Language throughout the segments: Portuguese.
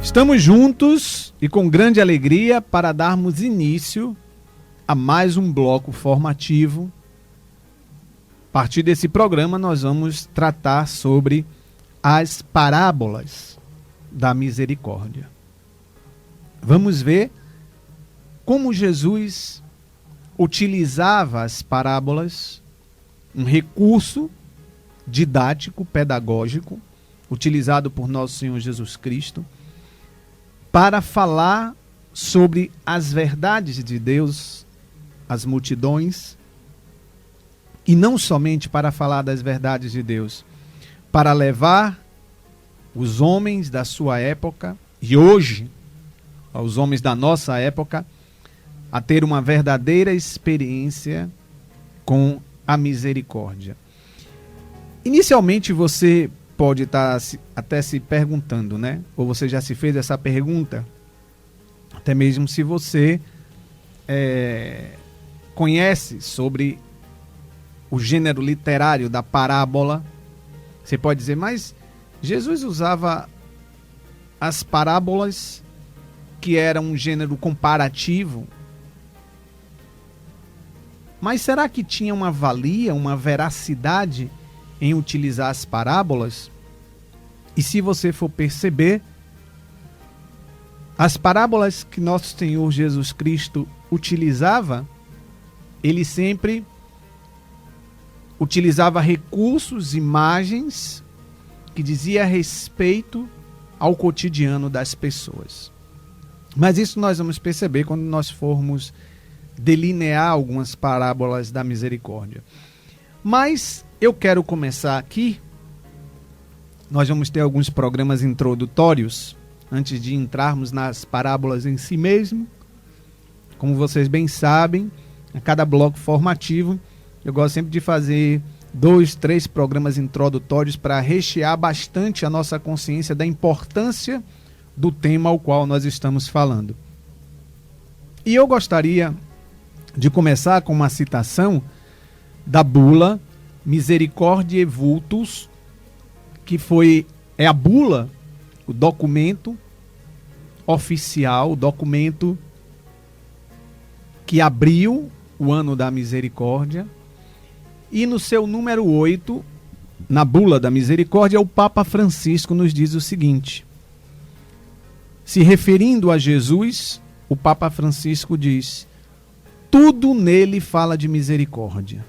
Estamos juntos e com grande alegria para darmos início a mais um bloco formativo. A partir desse programa nós vamos tratar sobre as parábolas da misericórdia. Vamos ver como Jesus utilizava as parábolas, um recurso didático, pedagógico, utilizado por nosso Senhor Jesus Cristo, para falar sobre as verdades de Deus às multidões, e não somente para falar das verdades de Deus, para levar os homens da sua época, e hoje, os homens da nossa época, a ter uma verdadeira experiência com a misericórdia. Inicialmente você pode estar até se perguntando, né? Ou você já se fez essa pergunta, até mesmo se você conhece sobre o gênero literário da parábola. Você pode dizer, mas Jesus usava as parábolas, que eram um gênero comparativo, mas será que tinha uma valia, uma veracidade em utilizar as parábolas? E se você for perceber, as parábolas que nosso Senhor Jesus Cristo utilizava, ele sempre utilizava recursos, imagens que dizia respeito ao cotidiano das pessoas. Mas isso nós vamos perceber quando nós formos delinear algumas parábolas da misericórdia. Mas eu quero começar aqui. Nós vamos ter alguns programas introdutórios antes de entrarmos nas parábolas em si mesmo. Como vocês bem sabem, a cada bloco formativo, eu gosto sempre de fazer 2, 3 programas introdutórios para rechear bastante a nossa consciência da importância do tema ao qual nós estamos falando. E eu gostaria de começar com uma citação da bula Misericordiae Vultus, que é a bula, o documento oficial, o documento que abriu o ano da misericórdia. E no seu número 8, na bula da misericórdia, o Papa Francisco nos diz o seguinte: se referindo a Jesus, o Papa Francisco diz: tudo nele fala de misericórdia.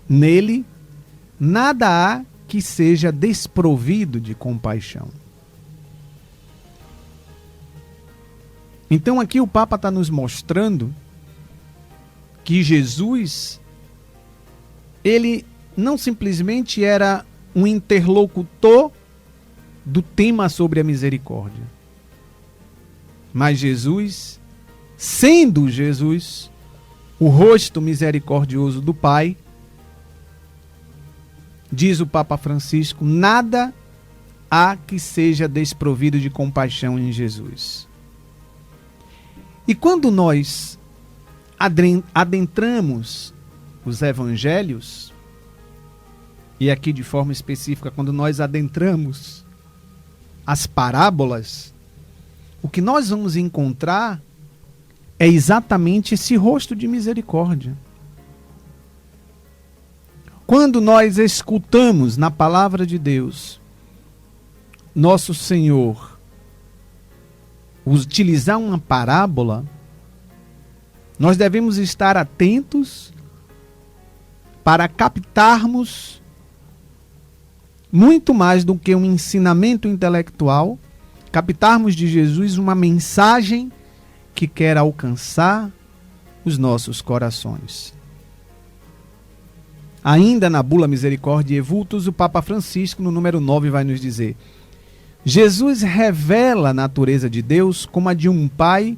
Nele, nada há que seja desprovido de compaixão. Então aqui o Papa está nos mostrando que Jesus, ele não simplesmente era um interlocutor do tema sobre a misericórdia, mas Jesus, sendo Jesus, o rosto misericordioso do Pai, diz o Papa Francisco, nada há que seja desprovido de compaixão em Jesus. E quando nós adentramos os evangelhos, e aqui de forma específica, quando nós adentramos as parábolas, o que nós vamos encontrar é exatamente esse rosto de misericórdia. Quando nós escutamos na palavra de Deus nosso Senhor utilizar uma parábola, nós devemos estar atentos para captarmos muito mais do que um ensinamento intelectual, captarmos de Jesus uma mensagem que quer alcançar os nossos corações. Ainda na bula Misericordiae Vultus, o Papa Francisco, no número 9, vai nos dizer: Jesus revela a natureza de Deus como a de um pai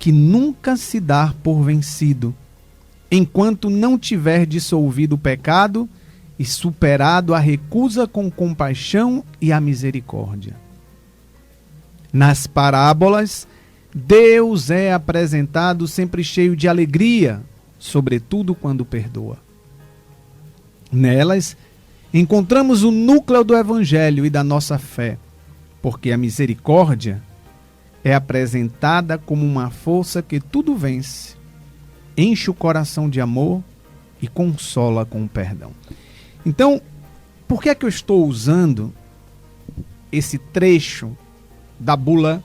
que nunca se dá por vencido, enquanto não tiver dissolvido o pecado e superado a recusa com compaixão e a misericórdia. Nas parábolas, Deus é apresentado sempre cheio de alegria, sobretudo quando perdoa. Nelas, encontramos o núcleo do Evangelho e da nossa fé, porque a misericórdia é apresentada como uma força que tudo vence, enche o coração de amor e consola com o perdão. Então, por que é que eu estou usando esse trecho da bula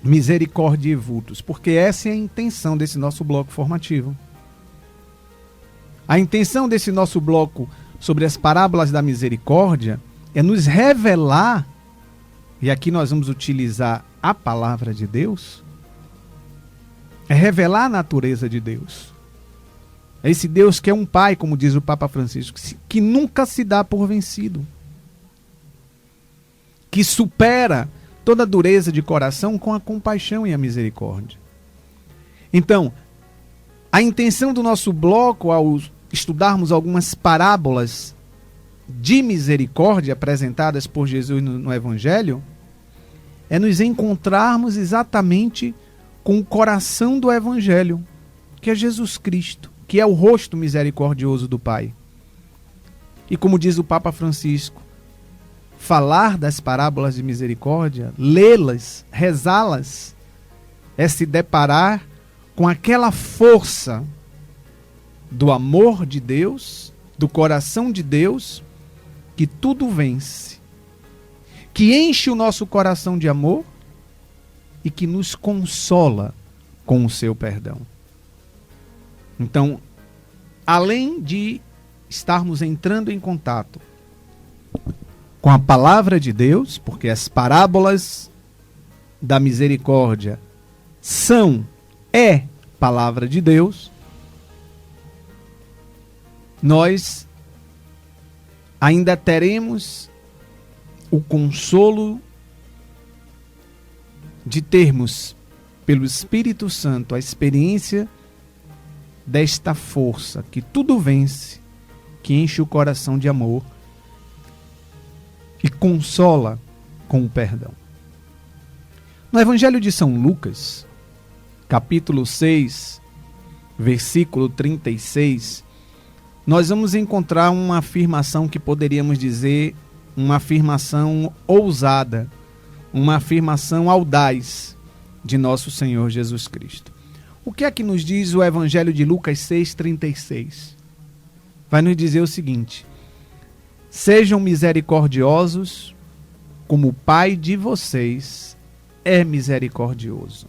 Misericórdia e Vultus? Porque essa é a intenção desse nosso bloco formativo. A intenção desse nosso bloco sobre as parábolas da misericórdia é nos revelar, e aqui nós vamos utilizar a palavra de Deus, é revelar a natureza de Deus. É esse Deus que é um pai, como diz o Papa Francisco, que nunca se dá por vencido, que supera toda a dureza de coração com a compaixão e a misericórdia. Então, a intenção do nosso bloco, ao estudarmos algumas parábolas de misericórdia apresentadas por Jesus no Evangelho, é nos encontrarmos exatamente com o coração do Evangelho, que é Jesus Cristo, que é o rosto misericordioso do Pai. E como diz o Papa Francisco, falar das parábolas de misericórdia, lê-las, rezá-las, é se deparar com aquela força do amor de Deus, do coração de Deus, que tudo vence, que enche o nosso coração de amor e que nos consola com o seu perdão. Então, além de estarmos entrando em contato com a palavra de Deus, porque as parábolas da misericórdia é palavra de Deus, nós ainda teremos o consolo de termos, pelo Espírito Santo, a experiência desta força que tudo vence, que enche o coração de amor e consola com o perdão. No Evangelho de São Lucas, capítulo 6, versículo 36, nós vamos encontrar uma afirmação que poderíamos dizer uma afirmação ousada, uma afirmação audaz de nosso Senhor Jesus Cristo. O que é que nos diz o Evangelho de Lucas 6,36? Vai nos dizer o seguinte: sejam misericordiosos, como o Pai de vocês é misericordioso.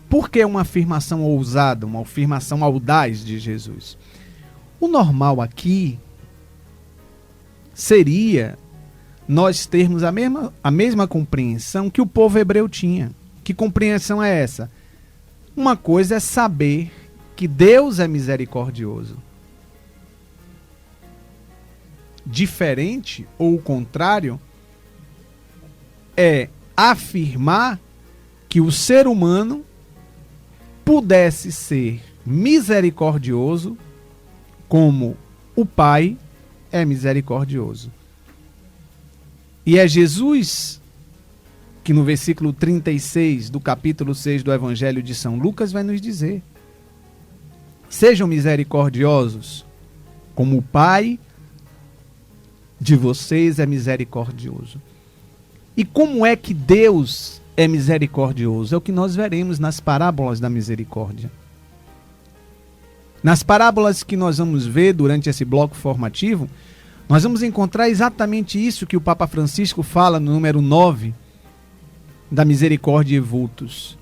Por que uma afirmação ousada, uma afirmação audaz de Jesus? O normal aqui seria nós termos a mesma compreensão que o povo hebreu tinha. Que compreensão é essa? Uma coisa é saber que Deus é misericordioso. Diferente, ou o contrário, é afirmar que o ser humano pudesse ser misericordioso como o Pai é misericordioso. E é Jesus que no versículo 36 do capítulo 6 do Evangelho de São Lucas vai nos dizer: sejam misericordiosos, como o Pai de vocês é misericordioso. E como é que Deus é misericordioso? É o que nós veremos nas parábolas da misericórdia. Nas parábolas que nós vamos ver durante esse bloco formativo, nós vamos encontrar exatamente isso que o Papa Francisco fala no número 9 da Misericórdia e Vultus.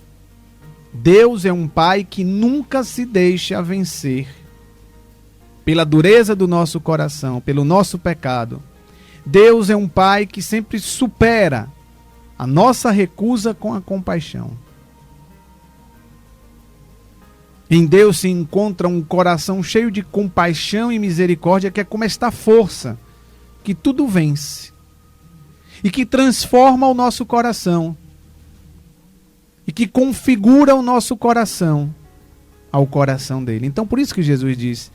Deus é um Pai que nunca se deixa vencer pela dureza do nosso coração, pelo nosso pecado. Deus é um Pai que sempre supera a nossa recusa com a compaixão. Em Deus se encontra um coração cheio de compaixão e misericórdia, que é como esta força que tudo vence e que transforma o nosso coração e que configura o nosso coração ao coração dele. Então, por isso que Jesus diz: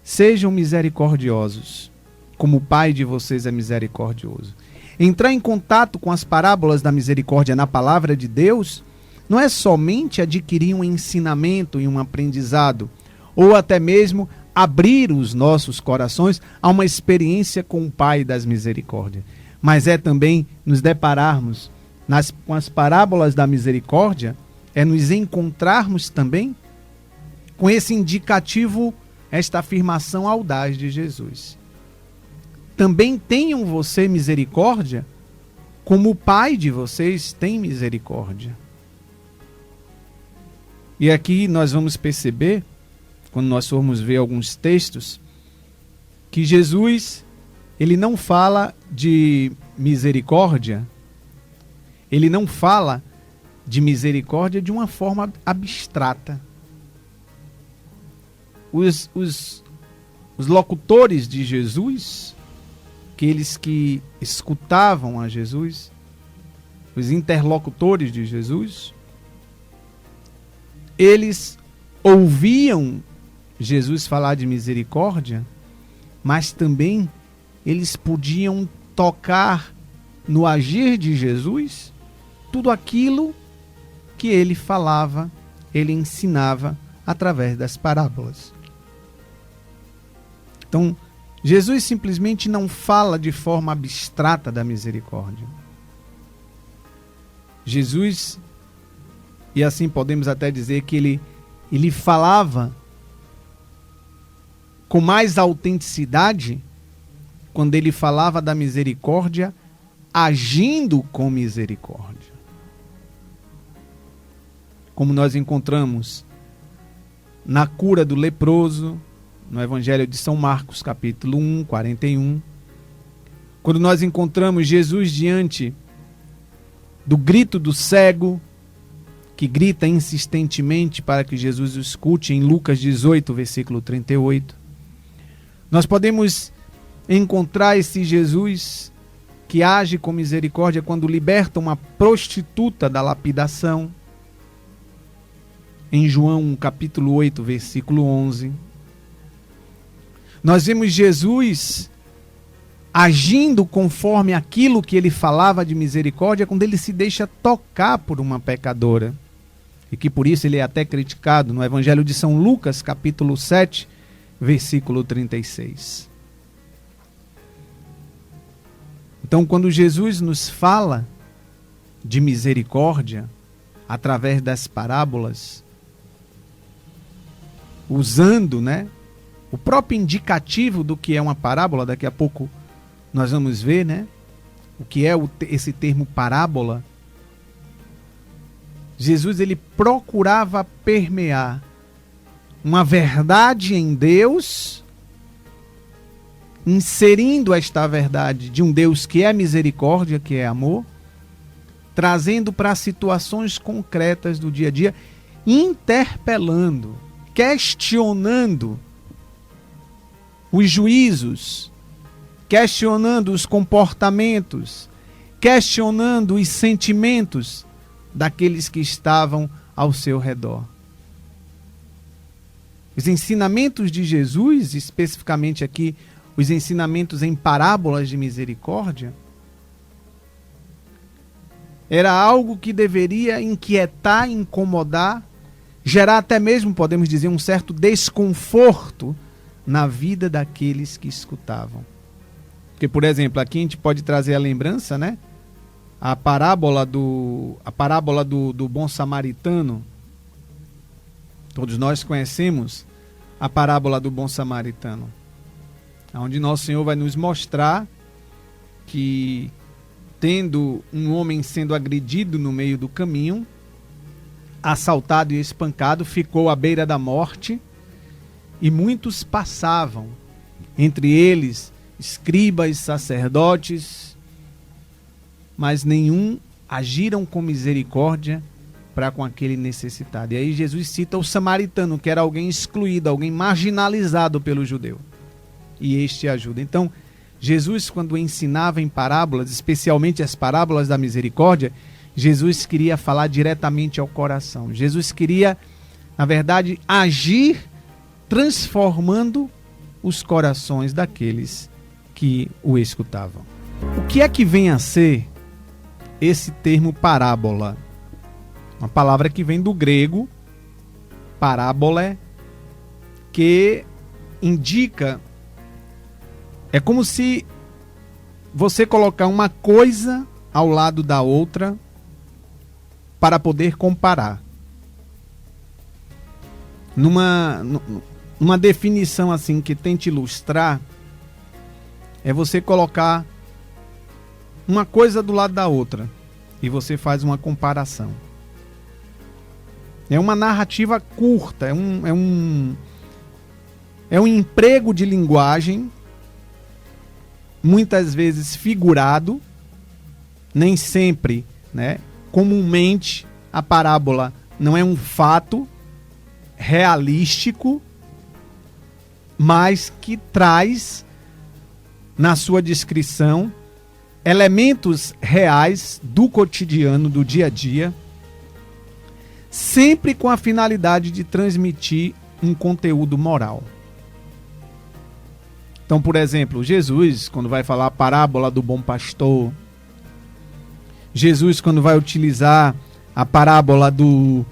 sejam misericordiosos, como o Pai de vocês é misericordioso. Entrar em contato com as parábolas da misericórdia na palavra de Deus não é somente adquirir um ensinamento e um aprendizado, ou até mesmo abrir os nossos corações a uma experiência com o Pai das misericórdias, mas é também nos depararmos com as parábolas da misericórdia é nos encontrarmos também com esse indicativo, esta afirmação audaz de Jesus. Também tenham você misericórdia, como o Pai de vocês tem misericórdia. E aqui nós vamos perceber, quando nós formos ver alguns textos, que Jesus, ele não fala de misericórdia, ele não fala de misericórdia de uma forma abstrata. Os locutores de Jesus, aqueles que escutavam a Jesus, os interlocutores de Jesus, eles ouviam Jesus falar de misericórdia, mas também eles podiam tocar no agir de Jesus tudo aquilo que ele falava, ele ensinava através das parábolas. Então, Jesus simplesmente não fala de forma abstrata da misericórdia. Jesus, e assim podemos até dizer que ele falava com mais autenticidade quando ele falava da misericórdia, agindo com misericórdia. Como nós encontramos na cura do leproso, no Evangelho de São Marcos, capítulo 1, 41. Quando nós encontramos Jesus diante do grito do cego, que grita insistentemente para que Jesus o escute, em Lucas 18, versículo 38. Nós podemos encontrar esse Jesus que age com misericórdia quando liberta uma prostituta da lapidação, em João capítulo 8, versículo 11. Nós vemos Jesus agindo conforme aquilo que ele falava de misericórdia quando ele se deixa tocar por uma pecadora. E que por isso ele é até criticado no Evangelho de São Lucas, capítulo 7, versículo 36. Então, quando Jesus nos fala de misericórdia através das parábolas, usando, o próprio indicativo do que é uma parábola, daqui a pouco nós vamos ver, o que é esse termo parábola. Jesus, ele procurava permear uma verdade em Deus, inserindo esta verdade de um Deus que é misericórdia, que é amor, trazendo para situações concretas do dia a dia, interpelando, questionando os juízos, questionando os comportamentos, questionando os sentimentos daqueles que estavam ao seu redor. Os ensinamentos de Jesus, especificamente aqui, os ensinamentos em parábolas de misericórdia, era algo que deveria inquietar, incomodar, gerar até mesmo, podemos dizer, um certo desconforto na vida daqueles que escutavam. Porque, por exemplo, aqui a gente pode trazer a lembrança, a parábola do bom samaritano. Todos nós conhecemos a parábola do bom samaritano, onde nosso Senhor vai nos mostrar que, tendo um homem sendo agredido no meio do caminho, assaltado e espancado, ficou à beira da morte, e muitos passavam, entre eles escribas, sacerdotes, mas nenhum agiram com misericórdia para com aquele necessitado. E aí Jesus cita o samaritano, que era alguém excluído, alguém marginalizado pelo judeu. E este ajuda. Então, Jesus, quando ensinava em parábolas, especialmente as parábolas da misericórdia, Jesus queria falar diretamente ao coração. Jesus queria, na verdade, agir transformando os corações daqueles que o escutavam. O que é que vem a ser esse termo parábola? Uma palavra que vem do grego, parábole, que indica, é como se você colocar uma coisa ao lado da outra para poder comparar. Numa definição assim que tente ilustrar, é você colocar uma coisa do lado da outra e você faz uma comparação. É uma narrativa curta, é um emprego de linguagem, muitas vezes figurado, nem sempre, né? Comumente a parábola não é um fato realístico, mas que traz na sua descrição elementos reais do cotidiano, do dia a dia, sempre com a finalidade de transmitir um conteúdo moral. Então, por exemplo, Jesus, quando vai falar a parábola do bom pastor, Jesus, quando vai utilizar a parábola do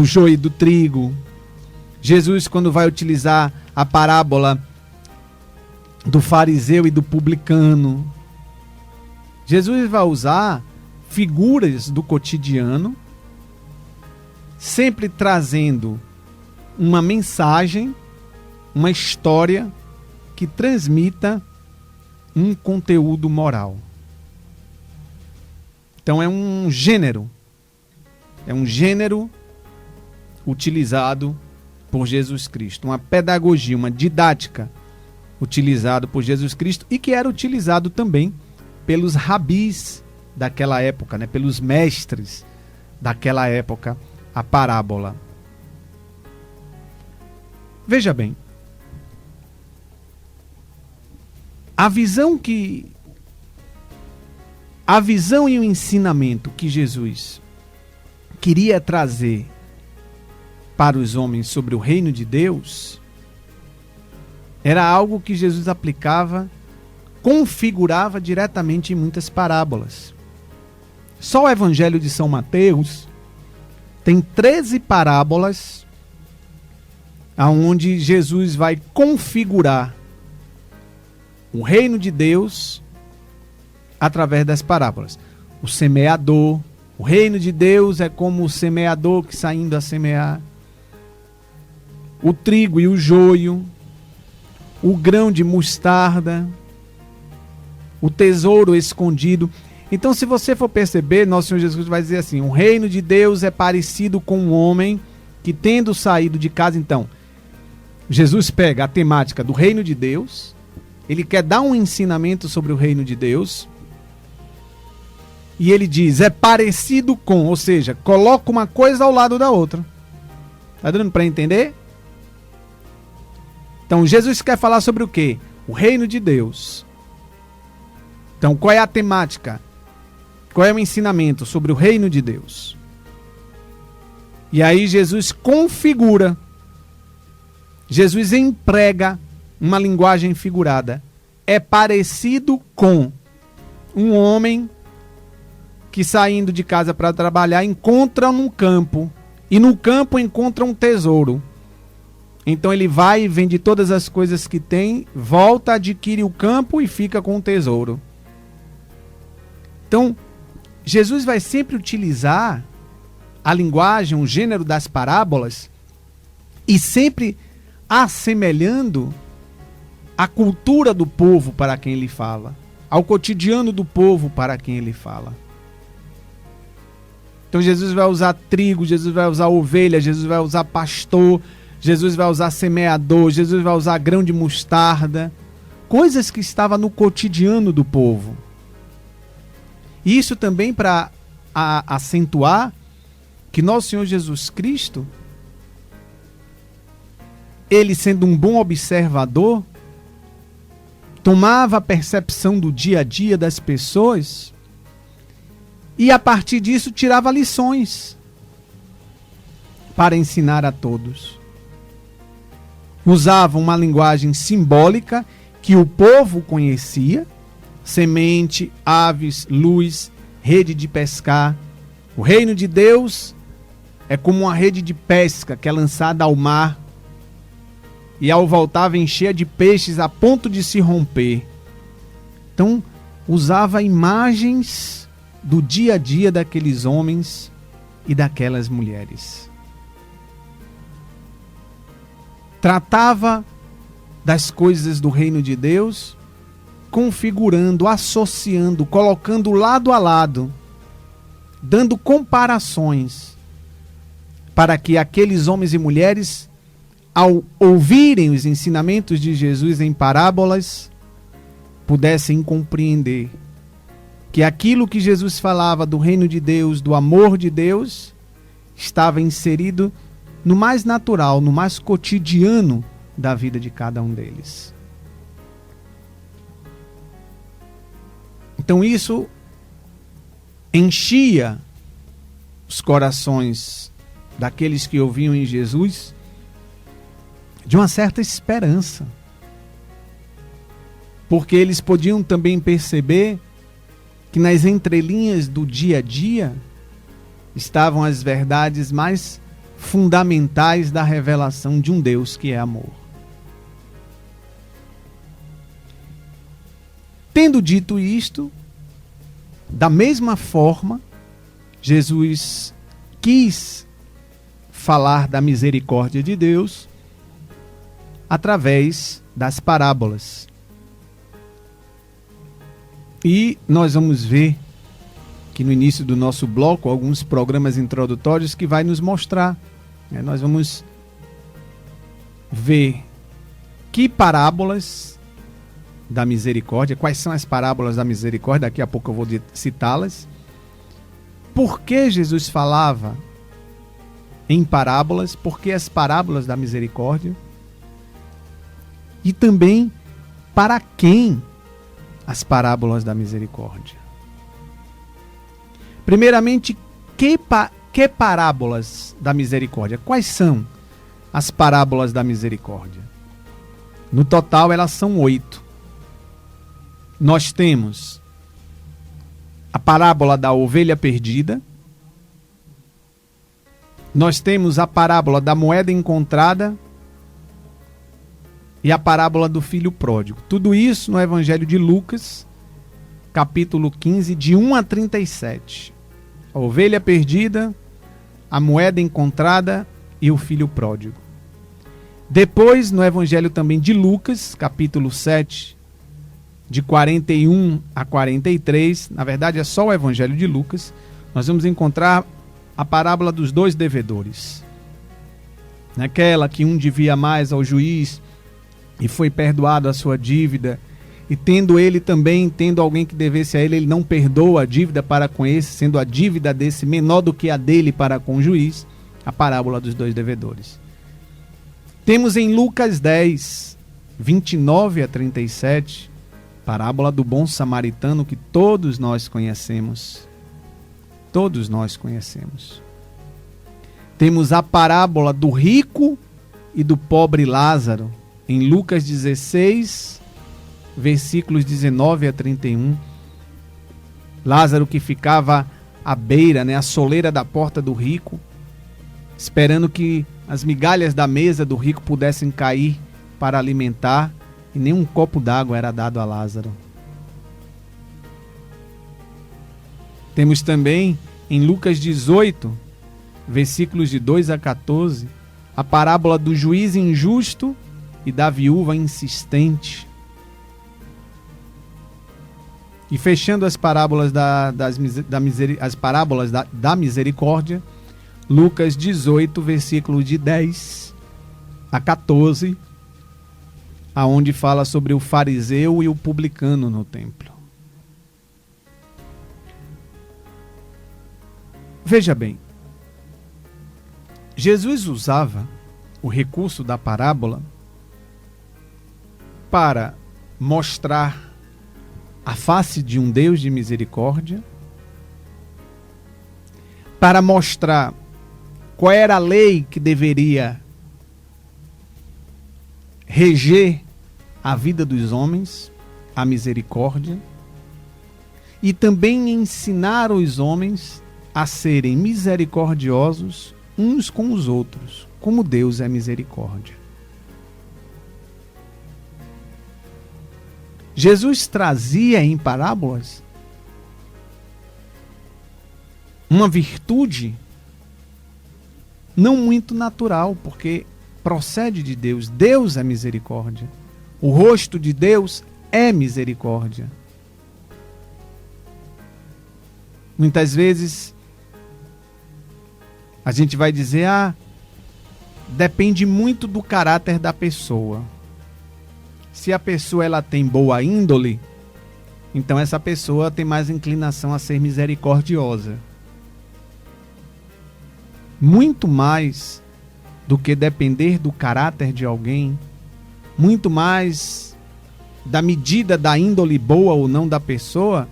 joio e do trigo, Jesus, quando vai utilizar a parábola do fariseu e do publicano, Jesus vai usar figuras do cotidiano, sempre trazendo uma mensagem, uma história que transmita um conteúdo moral. Então é um gênero utilizado por Jesus Cristo, uma pedagogia, uma didática utilizado por Jesus Cristo e que era utilizado também pelos rabis daquela época, né? Pelos mestres daquela época, a parábola. Veja bem, a visão e o ensinamento que Jesus queria trazer para os homens sobre o reino de Deus era algo que Jesus aplicava, configurava diretamente em muitas parábolas. Só o Evangelho de São Mateus tem 13 parábolas aonde Jesus vai configurar o reino de Deus através das parábolas. O semeador, o reino de Deus é como o semeador que saindo a semear. O trigo e o joio, o grão de mostarda, o tesouro escondido. Então, se você for perceber, nosso Senhor Jesus vai dizer assim: o reino de Deus é parecido com um homem que, tendo saído de casa. Então, Jesus pega a temática do reino de Deus, ele quer dar um ensinamento sobre o reino de Deus, e ele diz, é parecido com, ou seja, coloca uma coisa ao lado da outra. Tá dando para entender? Então, Jesus quer falar sobre o quê? O reino de Deus. Então, qual é a temática? Qual é o ensinamento sobre o reino de Deus? E aí Jesus configura, Jesus emprega uma linguagem figurada. É parecido com um homem que, saindo de casa para trabalhar, encontra num campo, e no campo encontra um tesouro. Então ele vai e vende todas as coisas que tem, volta, adquire o campo e fica com o tesouro. Então, Jesus vai sempre utilizar a linguagem, o gênero das parábolas, e sempre assemelhando a cultura do povo para quem ele fala, ao cotidiano do povo para quem ele fala. Então Jesus vai usar trigo, Jesus vai usar ovelha, Jesus vai usar pastor, Jesus vai usar semeador, Jesus vai usar grão de mostarda, coisas que estavam no cotidiano do povo. E isso também para acentuar que nosso Senhor Jesus Cristo, ele sendo um bom observador, tomava a percepção do dia a dia das pessoas e a partir disso tirava lições para ensinar a todos. Usava uma linguagem simbólica que o povo conhecia: semente, aves, luz, rede de pescar. O reino de Deus é como uma rede de pesca que é lançada ao mar e ao voltar vem cheia de peixes a ponto de se romper. Então, usava imagens do dia a dia daqueles homens e daquelas mulheres. Tratava das coisas do reino de Deus, configurando, associando, colocando lado a lado, dando comparações, para que aqueles homens e mulheres, ao ouvirem os ensinamentos de Jesus em parábolas, pudessem compreender que aquilo que Jesus falava do reino de Deus, do amor de Deus, estava inserido no mais natural, no mais cotidiano da vida de cada um deles. Então isso enchia os corações daqueles que ouviam em Jesus de uma certa esperança, porque eles podiam também perceber que nas entrelinhas do dia a dia estavam as verdades mais fundamentais da revelação de um Deus que é amor. Tendo dito isto, da mesma forma, Jesus quis falar da misericórdia de Deus através das parábolas. E nós vamos ver que no início do nosso bloco, alguns programas introdutórios que vai nos mostrar. Nós vamos ver que parábolas da misericórdia, quais são as parábolas da misericórdia, daqui a pouco eu vou citá-las. Por que Jesus falava em parábolas? Por que as parábolas da misericórdia? E também para quem as parábolas da misericórdia? Primeiramente, que parábolas da misericórdia? Quais são as parábolas da misericórdia? No total, elas são 8. Nós temos a parábola da ovelha perdida, nós temos a parábola da moeda encontrada e a parábola do filho pródigo. Tudo isso no Evangelho de Lucas, capítulo 15, de 1 a 37. A ovelha perdida, a moeda encontrada e o filho pródigo. Depois, no Evangelho também de Lucas, capítulo 7, de 41 a 43, na verdade é só o Evangelho de Lucas, nós vamos encontrar a parábola dos 2 devedores. Naquela que um devia mais ao juiz e foi perdoado a sua dívida, e tendo alguém que devesse a ele, ele não perdoa a dívida para com esse, sendo a dívida desse menor do que a dele para com o juiz, a parábola dos 2 devedores. Temos em Lucas 10, 29 a 37, parábola do bom samaritano que todos nós conhecemos. Todos nós conhecemos. Temos a parábola do rico e do pobre Lázaro, em Lucas 16, versículos 19 a 31. Lázaro que ficava à beira, à soleira da porta do rico, esperando que as migalhas da mesa do rico pudessem cair para alimentar, e nem um copo d'água era dado a Lázaro. Temos também em Lucas 18, versículos de 2 a 14, a parábola do juiz injusto e da viúva insistente. E fechando as parábolas da misericórdia, Lucas 18, versículo de 10 a 14, aonde fala sobre o fariseu e o publicano no templo. Veja bem, Jesus usava o recurso da parábola para mostrar a face de um Deus de misericórdia, para mostrar qual era a lei que deveria reger a vida dos homens, a misericórdia, e também ensinar os homens a serem misericordiosos uns com os outros, como Deus é misericórdia. Jesus trazia em parábolas uma virtude não muito natural, porque procede de Deus. Deus é misericórdia. O rosto de Deus é misericórdia. Muitas vezes a gente vai dizer, depende muito do caráter da pessoa. Se a pessoa ela tem boa índole, então essa pessoa tem mais inclinação a ser misericordiosa. Muito mais do que depender do caráter de alguém, muito mais da medida da índole boa ou não da pessoa,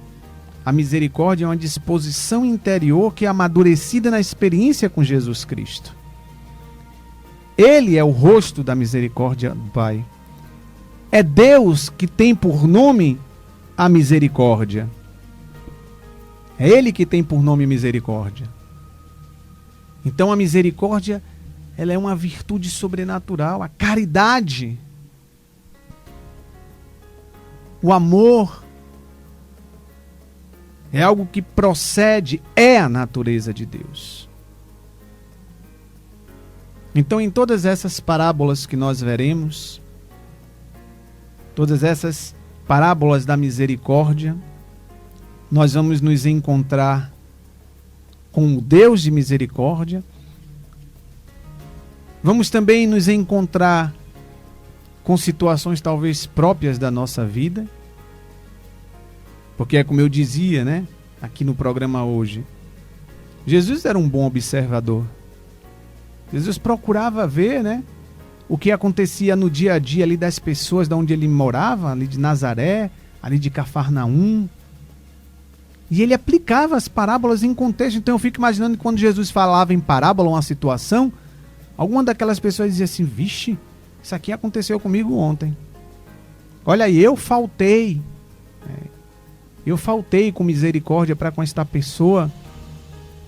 a misericórdia é uma disposição interior que é amadurecida na experiência com Jesus Cristo. Ele é o rosto da misericórdia do Pai. É Deus que tem por nome a misericórdia. É Ele que tem por nome misericórdia. Então a misericórdia, ela é uma virtude sobrenatural. A caridade, o amor, é algo que procede, é a natureza de Deus. Então, em todas essas parábolas que nós veremos, todas essas parábolas da misericórdia, nós vamos nos encontrar com o Deus de misericórdia. Vamos também nos encontrar com situações talvez próprias da nossa vida, porque é como eu dizia, né, aqui no programa hoje, Jesus era um bom observador. Jesus procurava ver, né, o que acontecia no dia a dia ali das pessoas, de onde ele morava, ali de Nazaré, ali de Cafarnaum. E ele aplicava as parábolas em contexto. Então eu fico imaginando que quando Jesus falava em parábola, uma situação, alguma daquelas pessoas dizia assim, vixe, isso aqui aconteceu comigo ontem. Olha aí, eu faltei com misericórdia para com esta pessoa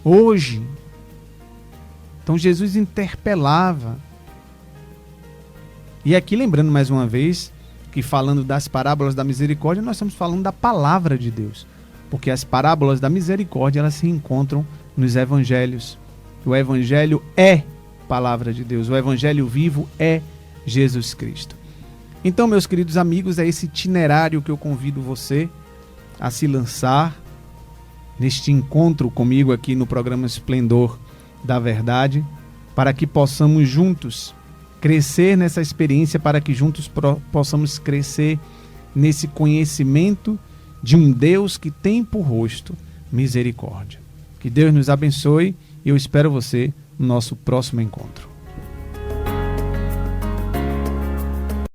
hoje. Então Jesus interpelava. E aqui lembrando mais uma vez que falando das parábolas da misericórdia, nós estamos falando da palavra de Deus. Porque as parábolas da misericórdia, elas se encontram nos evangelhos. O evangelho é palavra de Deus. O evangelho vivo é Jesus Cristo. Então, meus queridos amigos, é esse itinerário que eu convido você a se lançar neste encontro comigo aqui no programa Esplendor da Verdade, para que possamos juntos crescer nessa experiência, para que juntos possamos crescer nesse conhecimento de um Deus que tem por rosto misericórdia. Que Deus nos abençoe e eu espero você no nosso próximo encontro.